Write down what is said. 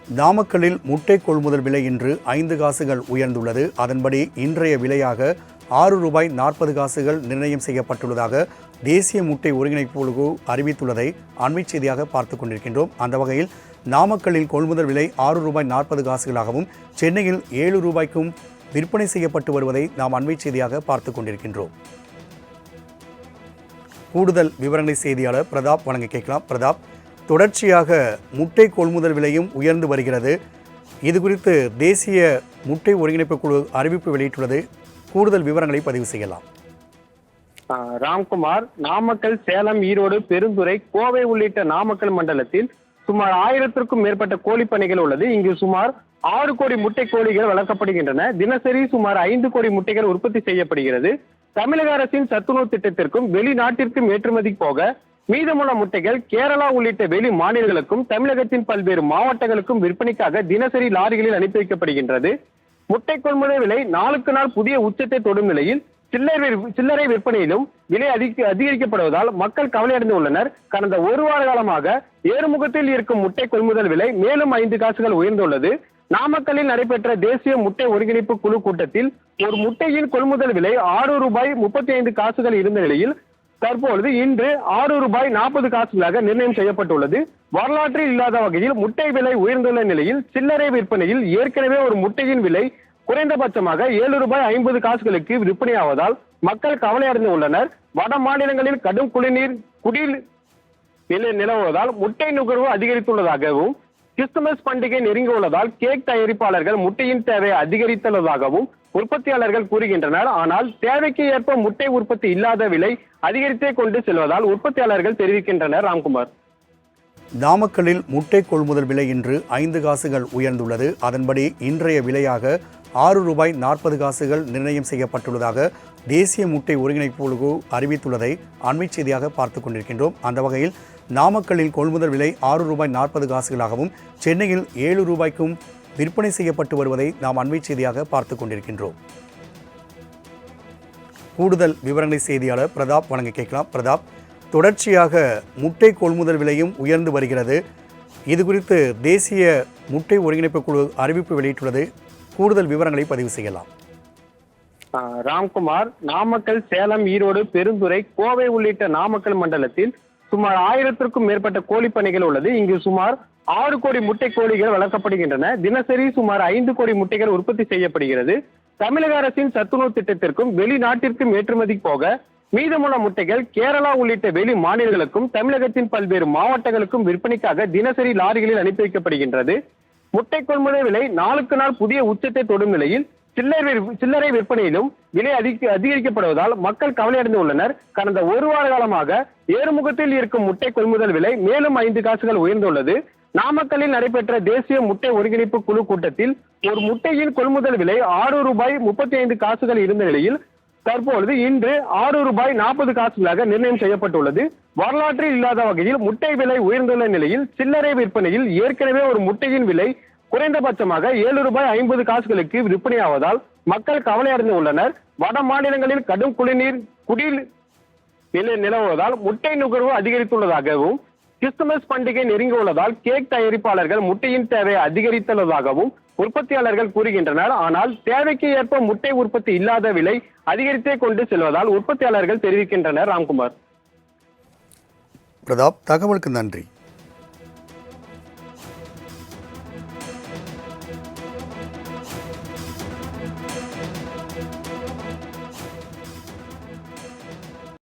நாமக்கல்லில் முட்டை கொள்முதல் விலை இன்று 5 காசுகள் உயர்ந்துள்ளது. அதன்படி இன்றைய விலையாக ₹6.40 நிர்ணயம் செய்யப்பட்டுள்ளதாக தேசிய முட்டை ஒருங்கிணைப்பு குழு அறிவித்துள்ளதை அண்மைச் செய்தியாக பார்த்துக் கொண்டிருக்கின்றோம். அந்த வகையில் நாமக்கல்லில் கொள்முதல் விலை ₹6.40 சென்னையில் ₹7 விற்பனை செய்யப்பட்டு வருவதை நாம் அண்மைச் செய்தியாக பார்த்துக் கொண்டிருக்கின்றோம். கூடுதல் விவரங்களை செய்தியாளர் பிரதாப் வழங்க கேட்கலாம். பிரதாப், தொடர்ச்சியாக முட்டை கொள்முதல் விலையும் உயர்ந்து வருகிறது. இது குறித்து தேசிய முட்டை ஒருங்கிணைப்பு குழு அறிவிப்பு வெளியிட்டுள்ளது. கூடுதல் விவரங்களை பதிவு செய்யலாம். ராம்குமார், நாமக்கல், சேலம், ஈரோடு, பெருந்துறை, கோவை உள்ளிட்ட நாமக்கல் மண்டலத்தில் சுமார் 1000க்கும் மேற்பட்ட கோழி பண்ணைகள் உள்ளது. இங்கு சுமார் 6 கோடி முட்டை கோழிகள் வளர்க்கப்படுகின்றன. தினசரி சுமார் 5 கோடி முட்டைகள் உற்பத்தி செய்யப்படுகிறது. தமிழக அரசின் சத்துணவு திட்டத்திற்கும் வெளிநாட்டிற்கும் ஏற்றுமதி போக மீதமுள்ள முட்டைகள் கேரளா உள்ளிட்ட வெளி மாநிலங்களுக்கும் தமிழகத்தின் பல்வேறு மாவட்டங்களுக்கும் விற்பனைக்காக தினசரி லாரிகளில் அனுப்பி வைக்கப்படுகின்றது. முட்டை கொள்முதல் விலை நாளுக்கு நாள் புதிய உச்சத்தை தொடும் நிலையில் சில்லறை விற்பனையிலும் விலை அதிகரிக்கப்படுவதால் மக்கள் கவலையடைந்து உள்ளனர். கடந்த ஒரு வார காலமாக ஏறுமுகத்தில் இருக்கும் முட்டை கொள்முதல் விலை மேலும் 5 காசுகள் உயர்ந்துள்ளது. நாமக்கல்லில் நடைபெற்ற தேசிய முட்டை ஒருங்கிணைப்பு குழு கூட்டத்தில் ஒரு முட்டையின் கொள்முதல் விலை ₹6.35 இருந்த நிலையில் தற்பொழுது இன்று ₹6.40 நிர்ணயம் செய்யப்பட்டுள்ளது. வரலாற்றில் இல்லாத வகையில் முட்டை விலை உயர்ந்துள்ள நிலையில் சில்லறை விற்பனையில் ஏற்கனவே ஒரு முட்டையின் விலை குறைந்தபட்சமாக ₹7.50 விற்பனையாவதால் மக்கள் கவலையடைந்து உள்ளனர். வட மாநிலங்களில் கடும் குடிநீர் நிலவுவதால் முட்டை நுகர்வு அதிகரித்துள்ளதாகவும் கிறிஸ்துமஸ் பண்டிகை நெருங்கியுள்ளதால் கேக் தயாரிப்பாளர்கள் முட்டையின் தேவை அதிகரித்துள்ளதாகவும் உற்பத்தியாளர்கள் கூறுகின்றனர். ஆனால் தேவைக்கு ஏற்ப முட்டை உற்பத்தி இல்லாத விலை அதிகரித்தே கொண்டு செல்வதால் உற்பத்தியாளர்கள் தெரிவிக்கின்றனர். ராம்குமார், நாமக்கல்லில் முட்டை கொள்முதல் விலை இன்று 5 காசுகள் உயர்ந்துள்ளது. அதன்படி இன்றைய விலையாக ₹6.40 நிர்ணயம் செய்யப்பட்டுள்ளதாக தேசிய முட்டை ஒருங்கிணைப்பு குழு அறிவித்துள்ளதை அண்மைச் செய்தியாக பார்த்துக் கொண்டிருக்கின்றோம். அந்த வகையில் நாமக்கல்லில் கொள்முதல் விலை ₹6.40 சென்னையில் ₹7 விற்பனை செய்யப்பட்டு வருவதை நாம் அண்மைச் செய்தியாக பார்த்துக் கொண்டிருக்கின்றோம். கூடுதல் விவரங்களை செய்தியாளர் பிரதாப் வழங்க கேட்கலாம். பிரதாப், தொடர்ச்சியாக முட்டை கொள்முதல் விலையும் உயர்ந்து வருகிறது. இது குறித்து தேசிய முட்டை ஒருங்கிணைப்பு குழு அறிவிப்பு வெளியிட்டுள்ளது. கூடுதல் விவரங்களை பதிவு செய்யலாம். ராம்குமார், நாமக்கல், சேலம், ஈரோடு, பெருந்துறை, கோவை உள்ளிட்ட நாமக்கல் மண்டலத்தில் சுமார் 1000க்கும் மேற்பட்ட கோழி பண்ணைகள் உள்ளது. இங்கு சுமார் 6 கோடி முட்டை கோழிகள் வளர்க்கப்படுகின்றன. தினசரி சுமார் 5 கோடி முட்டைகள் உற்பத்தி செய்யப்படுகிறது. தமிழக அரசின் சத்துணவு திட்டத்திற்கும் வெளிநாட்டிற்கும் ஏற்றுமதி போக மீதமுள்ள முட்டைகள் கேரளா உள்ளிட்ட வெளி மாநிலங்களுக்கும் தமிழகத்தின் பல்வேறு மாவட்டங்களுக்கும் விற்பனைக்காக தினசரி லாரிகளில் அனுப்பி வைக்கப்படுகின்றது. முட்டை கொள்முதல் விலை நாளுக்கு நாள் புதிய உச்சத்தை தொடும் நிலையில் சில்லறை விற்பனையிலும் விலை அதிகரிக்கப்படுவதால் மக்கள் கவலையடைந்து உள்ளனர். கடந்த ஒரு வார காலமாக ஏறுமுகத்தில் இருக்கும் முட்டை கொள்முதல் விலை மேலும் 5 காசுகள் உயர்ந்துள்ளது. நாமக்கல்லில் நடைபெற்ற தேசிய முட்டை ஒருங்கிணைப்பு குழு கூட்டத்தில் ஒரு முட்டையின் கொள்முதல் விலை ₹6.35 இருந்த நிலையில் தற்பொழுது இன்று ₹6.40 நிர்ணயம் செய்யப்பட்டுள்ளது. வரலாற்றில் இல்லாத வகையில் முட்டை விலை உயர்ந்துள்ள நிலையில் சில்லறை விற்பனையில் ஏற்கனவே ஒரு முட்டையின் விலை குறைந்தபட்சமாக ₹7.50 விற்பனையாவதால் மக்கள் கவலையடைந்து உள்ளனர். வட மாநிலங்களில் கடும் குடிநீர் நிலவுவதால் முட்டை நுகர்வு அதிகரித்துள்ளதாகவும் கிறிஸ்துமஸ் பண்டிகை நெருங்கியுள்ளதால் கேக் தயாரிப்பாளர்கள் முட்டையின் தேவை அதிகரித்துள்ளதாகவும் உற்பத்தியாளர்கள் கூறுகின்றனர். ஆனால் தேவைக்கு ஏற்ப முட்டை உற்பத்தி இல்லாத விலை அதிகரித்தே கொண்டு செல்வதால் உற்பத்தியாளர்கள் தெரிவிக்கின்றனர். ராம்குமார், பிரதாப், தகவலுக்கு நன்றி.